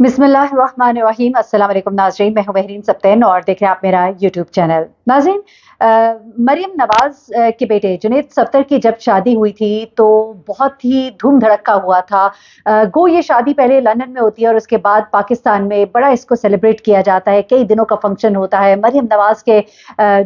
बिस्मिल्लाहिर्रहमानिर्रहीम। अस्सलाम वालेकुम नाज़रीन, मैं हूं बहरीन सब्तैन और देख रहे हैं आप मेरा यूट्यूब चैनल। नाज़रीन, मरियम नवाज़ के बेटे जुनैद सफ्तर की जब शादी हुई थी तो बहुत ही धूम धड़क्का हुआ था। गो ये शादी पहले लंदन में होती है और उसके बाद पाकिस्तान में बड़ा इसको सेलिब्रेट किया जाता है, कई दिनों का फंक्शन होता है। मरियम नवाज़ के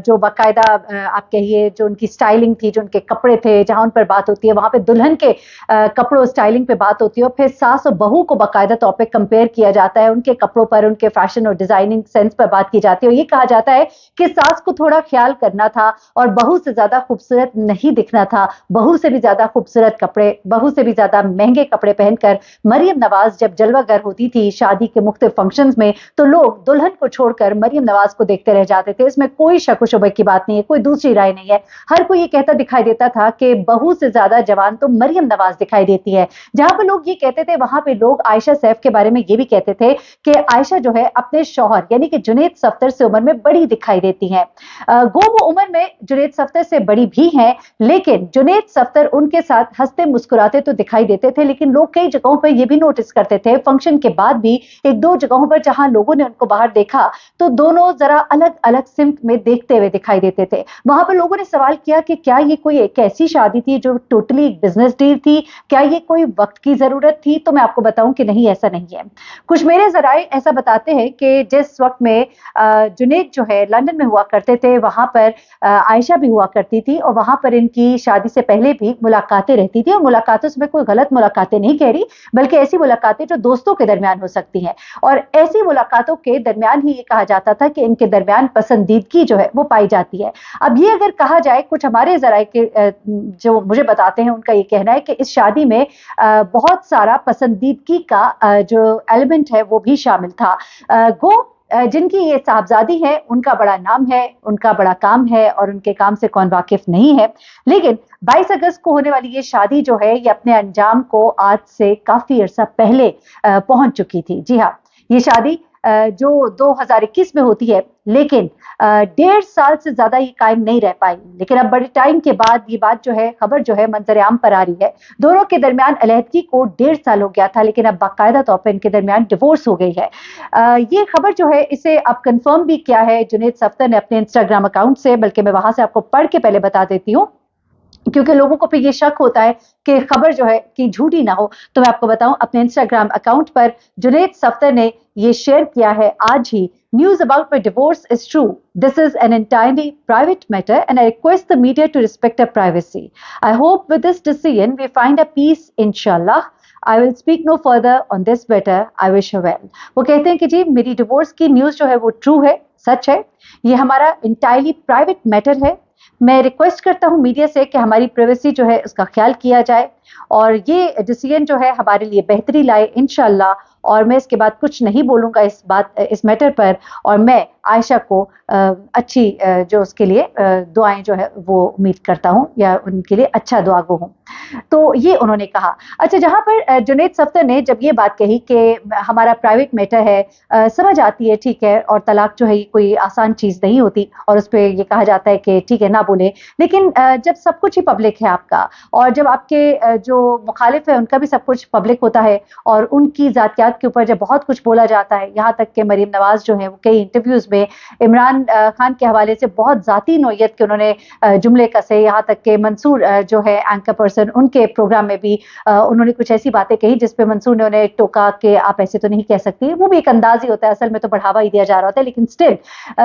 जो बाकायदा आप कहिए जो उनकी स्टाइलिंग थी, जो उनके कपड़े थे, जहाँ उन पर बात होती है वहाँ पे दुल्हन के कपड़ों स्टाइलिंग पे बात होती है और फिर सास और बहू को बाकायदा तौर पे कंपेयर किया जाता है, उनके कपड़ों पर, उनके फैशन और डिजाइनिंग सेंस पर बात की जाती है और ये कहा जाता है कि सास को थोड़ा ख्याल करना था और बहू से ज्यादा खूबसूरत नहीं दिखना था। बहू से भी ज्यादा खूबसूरत कपड़े, बहू से भी ज्यादा महंगे कपड़े पहनकर मरियम नवाज जब जलवागर होती थी शादी के मुख्तलिफ फंक्शंस में तो लोग दुल्हन को छोड़कर मरियम नवाज को देखते रह जाते थे। इसमें कोई शक शुबे की बात नहीं है, कोई दूसरी राय नहीं है। हर कोई ये कहता दिखाई देता था कि बहू से ज्यादा जवान तो मरियम नवाज दिखाई देती है। जहां पर लोग ये कहते थे वहां पे लोग आयशा सैफ के बारे में ये भी कहते थे कि आयशा जो है अपने शौहर यानी कि जुनैद सफ्तर से उम्र में बड़ी दिखाई देती हैं। गो वो उम्र में जुनैद सफ्तर से बड़ी भी हैं, लेकिन जुनैद सफ्तर उनके साथ हंसते मुस्कुराते तो दिखाई देते थे, लेकिन लोग कई जगहों पर यह भी नोटिस करते थे फंक्शन के बाद भी एक दो जगहों पर जहां लोगों ने उनको बाहर देखा तो दोनों जरा अलग अलग सिम्त में देखते हुए दिखाई देते थे। वहां पर लोगों ने सवाल किया कि क्या ये कोई एक ऐसी शादी थी जो टोटली एक बिजनेस डील थी, क्या ये कोई वक्त की जरूरत थी? तो मैं आपको बताऊं कि नहीं, ऐसा नहीं है। कुछ मेरे जराए ऐसा बताते हैं कि जिस वक्त में जुनैद जो है लंदन में हुआ करते थे वहां पर आयशा भी हुआ करती थी और वहां पर इनकी शादी से पहले भी मुलाकातें रहती थी और मुलाकातों से मैं कोई गलत मुलाकातें नहीं कह रही, बल्कि ऐसी मुलाकातें जो दोस्तों के दरमियान हो सकती हैं और ऐसी मुलाकातों के दरमियान ही ये कहा जाता था कि इनके दरमियान पसंदीदगी जो है वो पाई जाती है। अब ये अगर कहा जाए, कुछ हमारे जराए के जो मुझे बताते हैं उनका ये कहना है कि इस शादी में बहुत सारा पसंदीदगी का जो एलिमेंट है वो भी शामिल था। गो जिनकी ये साहबजादी है उनका बड़ा नाम है, उनका बड़ा काम है और उनके काम से कौन वाकिफ नहीं है, लेकिन 22 अगस्त को होने वाली ये शादी जो है ये अपने अंजाम को आज से काफी अरसा पहले पहुंच चुकी थी। जी हाँ, ये शादी जो 2021 में होती है, लेकिन 1.5 साल से ज्यादा ये कायम नहीं रह पाई। लेकिन अब बड़े टाइम के बाद ये बात जो है, खबर जो है मंजर आम पर आ रही है। दोनों के दरमियान अलहदगी को 1.5 साल हो गया था, लेकिन अब बाकायदा तौर पर इनके दरमियान डिवोर्स हो गई है। ये खबर जो है इसे अब कंफर्म भी किया है जुनैद सफ्तर ने अपने इंस्टाग्राम अकाउंट से, बल्कि मैं वहां से आपको पढ़ के पहले बता देती हूँ क्योंकि लोगों को फिर ये शक होता है कि खबर जो है कि झूठी ना हो। तो मैं आपको बताऊं, अपने इंस्टाग्राम अकाउंट पर जुनैद सफ्तर ने ये शेयर किया है आज ही। News about my divorce is true, this is an entirely private matter and I request the media to respect a privacy. I hope with this decision we find a peace इंशाल्लाह। I will speak no further on this matter, I wish her well. वो कहते हैं कि जी मेरी divorce की news जो है वो ट्रू है, सच है, ये हमारा इंटायरली प्राइवेट मैटर है। मैं रिक्वेस्ट करता हूं मीडिया से कि हमारी प्राइवेसी जो है उसका ख्याल किया जाए और ये डिसीजन जो है हमारे लिए बेहतरी लाए इंशाल्लाह। और मैं इसके बाद कुछ नहीं बोलूंगा इस मैटर पर, और मैं आयशा को अच्छी जो उसके लिए दुआएं जो है वो उम्मीद करता हूं या उनके लिए अच्छा दुआ गो हूं। तो ये उन्होंने कहा। अच्छा, जहां पर जुनैद सफ्तर ने जब ये बात कही कि हमारा प्राइवेट मैटर है, समझ आती है, ठीक है, और तलाक जो है ये कोई आसान चीज नहीं होती और उस पर ये कहा जाता है कि ठीक है ना बोले, लेकिन जब सब कुछ ही पब्लिक है आपका और जब आपके जो मुखालिफ है उनका भी सब कुछ पब्लिक होता है और उनकी जातियात के ऊपर जब बहुत कुछ बोला जाता है, यहाँ तक कि मरियम नवाज जो है वो कई इंटरव्यूज में इमरान खान के हवाले से बहुत जाती नौयत के उन्होंने जुमले कसे, यहाँ तक कि मंसूर जो है एंकर पर्सन उनके प्रोग्राम में भी उन्होंने कुछ ऐसी बातें कही जिसपे मंसूर ने उन्हें टोका कि आप ऐसे तो नहीं कह सकती। वो भी एक अंदाज ही होता है, असल में तो बढ़ावा ही दिया जा रहा होता है, लेकिन स्टिल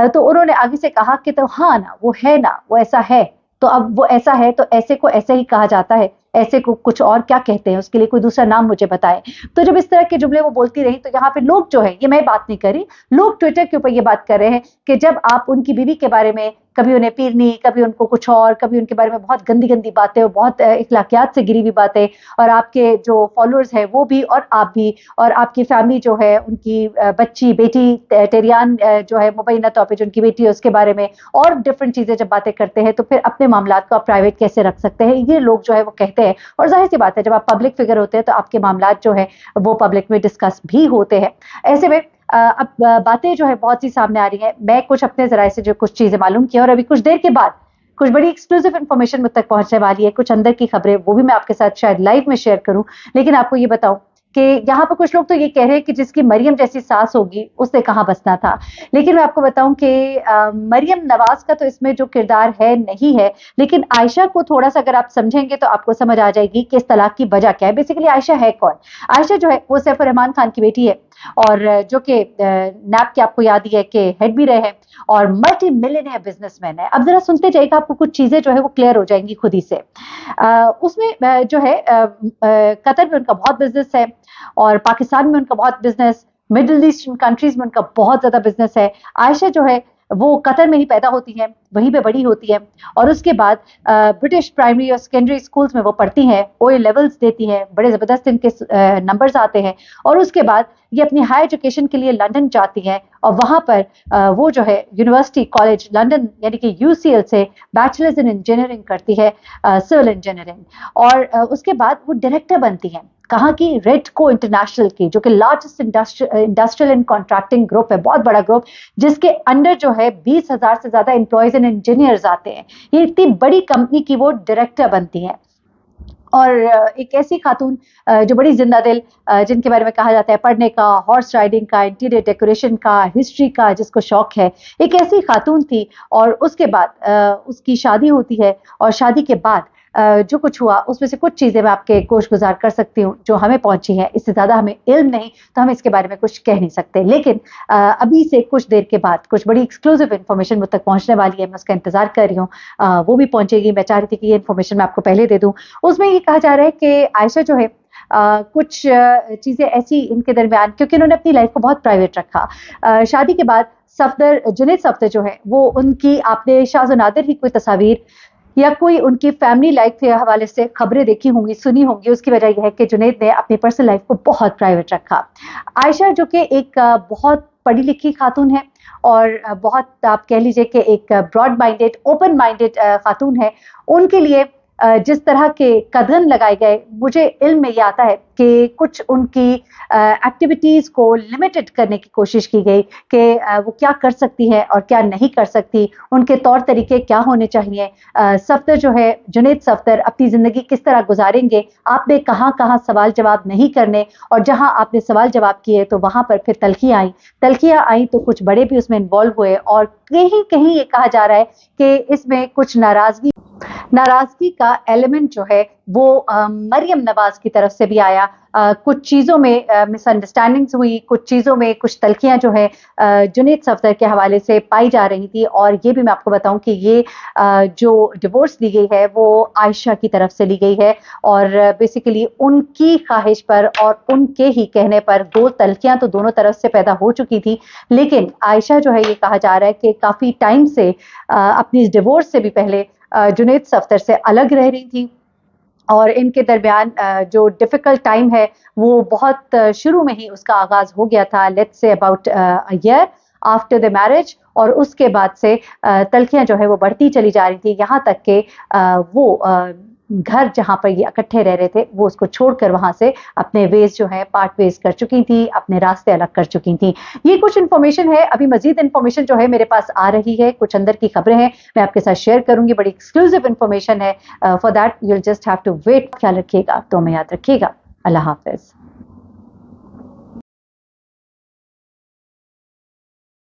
तो उन्होंने आगे से कहा कि तो हाँ ना, वो है ना, वो ऐसा है, तो अब वो ऐसा है तो ऐसे को ऐसे ही कहा जाता है, ऐसे को कुछ और क्या कहते हैं, उसके लिए कोई दूसरा नाम मुझे बताए। तो जब इस तरह के जुमले वो बोलती रही तो यहाँ पे लोग जो है, ये मैं बात नहीं करी, लोग ट्विटर के ऊपर ये बात कर रहे हैं कि जब आप उनकी बीवी के बारे में कभी उन्हें पीरनी, कभी उनको कुछ और, कभी उनके बारे में बहुत गंदी गंदी बातें और बहुत इखलाकियात से गिरी हुई बातें, और आपके जो फॉलोअर्स हैं वो भी और आप भी और आपकी फैमिली जो है, उनकी बच्ची बेटी टेरियान जो है मुबैना तौर पर जो उनकी बेटी है उसके बारे में और डिफरेंट चीजें जब बातें करते हैं तो फिर अपने मामलात को आप प्राइवेट कैसे रख सकते हैं, ये लोग जो है वो कहते हैं। और जाहिर सी बात है, जब आप पब्लिक फिगर होते हैं तो आपके मामलात जो है वो पब्लिक में डिस्कस भी होते हैं। ऐसे में अब बातें जो है बहुत सी सामने आ रही हैं। मैं कुछ अपने जराए से जो कुछ चीजें मालूम की और अभी कुछ देर के बाद कुछ बड़ी एक्सक्लूसिव इन्फॉर्मेशन मुझ तक पहुंचने वाली है, कुछ अंदर की खबरें वो भी मैं आपके साथ शायद लाइव में शेयर करूं। लेकिन आपको ये बताऊं کہ یہاں پر کچھ لوگ تو یہ کہہ رہے ہیں کہ جس کی مریم جیسی ساس ہوگی اس نے کہاں بسنا تھا. لیکن میں آپ کو بتاؤں کہ مریم نواز کا تو اس میں جو کردار ہے نہیں ہے, لیکن عائشہ کو تھوڑا سا اگر آپ سمجھیں گے تو آپ کو سمجھ آ جائے گی کہ اس طلاق کی وجہ کیا ہے. بیسیکلی عائشہ ہے کون؟ عائشہ جو ہے وہ سیف الرحمان خان کی بیٹی ہے, اور جو کہ نیب کے آپ کو یاد ہی ہے کہ ہیڈ بھی رہے ہیں, اور ملٹی ملینئر بزنس مین ہے. اب ذرا سنتے جائے گا, آپ کو کچھ چیزیں جو ہے وہ کلیئر ہو جائیں گی خود ہی سے. اس میں جو ہے قطر میں ان کا بہت بزنس ہے, اور پاکستان میں ان کا بہت بزنس, مڈل ایسٹرن کنٹریز میں ان کا بہت زیادہ بزنس ہے. عائشہ جو ہے وہ قطر میں ہی پیدا ہوتی ہے, وہیں پہ بڑی ہوتی ہے, اور اس کے بعد برٹش پرائمری اور سیکنڈری اسکولز میں وہ پڑھتی ہیں, او اے لیولز دیتی ہیں, بڑے زبردست ان کے نمبرز آتے ہیں, اور اس کے بعد یہ اپنی ہائی ایجوکیشن کے لیے لنڈن جاتی ہیں, اور وہاں پر وہ جو ہے یونیورسٹی کالج لنڈن یعنی کہ UCL سے بیچلرز ان انجینئرنگ کرتی ہے, سول انجینئرنگ, اور اس کے بعد وہ ڈائریکٹر بنتی ہیں. کہاں کی؟ ریڈ کو انٹرنیشنل کی, جو کہ largest industrial and contracting group ہے, بہت بڑا گروپ, جس کے انڈر جو ہے 20,000 سے زیادہ امپلائیز اینڈ انجینئرز آتے ہیں. یہ اتنی بڑی کمپنی کی وہ ڈائریکٹر بنتی ہیں. اور ایک ایسی خاتون جو بڑی زندہ دل, جن کے بارے میں کہا جاتا ہے پڑھنے کا, ہارس رائڈنگ کا, انٹیریئر ڈیکوریشن کا, ہسٹری کا جس کو شوق ہے, ایک ایسی خاتون تھی. اور اس کے بعد اس کی شادی ہوتی ہے, اور شادی کے بعد جو کچھ ہوا اس میں سے کچھ چیزیں میں آپ کے گوش گزار کر سکتی ہوں جو ہمیں پہنچی ہیں. اس سے زیادہ ہمیں علم نہیں تو ہم اس کے بارے میں کچھ کہہ نہیں سکتے, لیکن ابھی سے کچھ دیر کے بعد کچھ بڑی ایکسکلوزیو انفارمیشن مجھ تک پہنچنے والی ہے, میں اس کا انتظار کر رہی ہوں, وہ بھی پہنچے گی. میں چاہ رہی تھی کہ یہ انفارمیشن میں آپ کو پہلے دے دوں. اس میں یہ کہا جا رہا ہے کہ عائشہ جو ہے کچھ چیزیں ایسی ان کے درمیان, کیونکہ انہوں نے اپنی لائف کو بہت پرائیویٹ رکھا. شادی کے بعد صفدر, جنید صفدر جو ہے وہ ان کی, آپ نے شاذ و نادر ہی کوئی تصاویر یا کوئی ان کی فیملی لائف کے حوالے سے خبریں دیکھی ہوں گی, سنی ہوں گی. اس کی وجہ یہ ہے کہ جنید نے اپنی پرسنل لائف کو بہت پرائیویٹ رکھا. عائشہ جو کہ ایک بہت پڑھی لکھی خاتون ہے, اور بہت آپ کہہ لیجئے کہ ایک براڈ مائنڈیڈ, اوپن مائنڈیڈ خاتون ہے. ان کے لیے جس طرح کے قدم لگائے گئے, مجھے علم میں یہ آتا ہے کہ کچھ ان کی ایکٹیویٹیز کو لمیٹڈ کرنے کی کوشش کی گئی کہ وہ کیا کر سکتی ہے اور کیا نہیں کر سکتی, ان کے طور طریقے کیا ہونے چاہیے. صفدر جو ہے, جنید صفدر اپنی زندگی کس طرح گزاریں گے, آپ نے کہاں کہاں سوال جواب نہیں کرنے, اور جہاں آپ نے سوال جواب کیے تو وہاں پر پھر تلخیاں آئیں تو کچھ بڑے بھی اس میں انوالو ہوئے. اور کہیں کہیں یہ کہا جا رہا ہے کہ اس میں کچھ ناراضگی کا ایلیمنٹ جو ہے وہ مریم نواز کی طرف سے بھی آیا. کچھ چیزوں میں مس انڈرسٹینڈنگز ہوئی, کچھ چیزوں میں کچھ تلخیاں جو ہے جنید صفدر کے حوالے سے پائی جا رہی تھی. اور یہ بھی میں آپ کو بتاؤں کہ یہ جو ڈیورس دی گئی ہے وہ عائشہ کی طرف سے لی گئی ہے, اور بیسیکلی ان کی خواہش پر اور ان کے ہی کہنے پر. دو تلخیاں تو دونوں طرف سے پیدا ہو چکی تھی, لیکن عائشہ جو ہے یہ کہا جا رہا ہے کہ کافی ٹائم سے اپنی اس ڈیورس سے بھی پہلے جنید صفدر سے الگ رہ رہی تھی, اور ان کے درمیان جو ڈیفیکلٹ ٹائم ہے وہ بہت شروع میں ہی اس کا آغاز ہو گیا تھا, let's say about year after the marriage. اور اس کے بعد سے تلخیاں جو ہے وہ بڑھتی چلی جا رہی تھی, یہاں تک کہ وہ گھر جہاں پر یہ اکٹھے رہ رہے تھے وہ اس کو چھوڑ کر وہاں سے اپنے ویز جو ہے پارٹ ویز کر چکی تھی, اپنے راستے الگ کر چکی تھیں. یہ کچھ انفارمیشن ہے, ابھی مزید انفارمیشن جو ہے میرے پاس آ رہی ہے, کچھ اندر کی خبریں ہیں, میں آپ کے ساتھ شیئر کروں گی. بڑی ایکسکلوزیو انفارمیشن ہے, for that you will just have to wait. خیال رکھیے گا, تو میں یاد رکھیے گا. اللہ حافظ.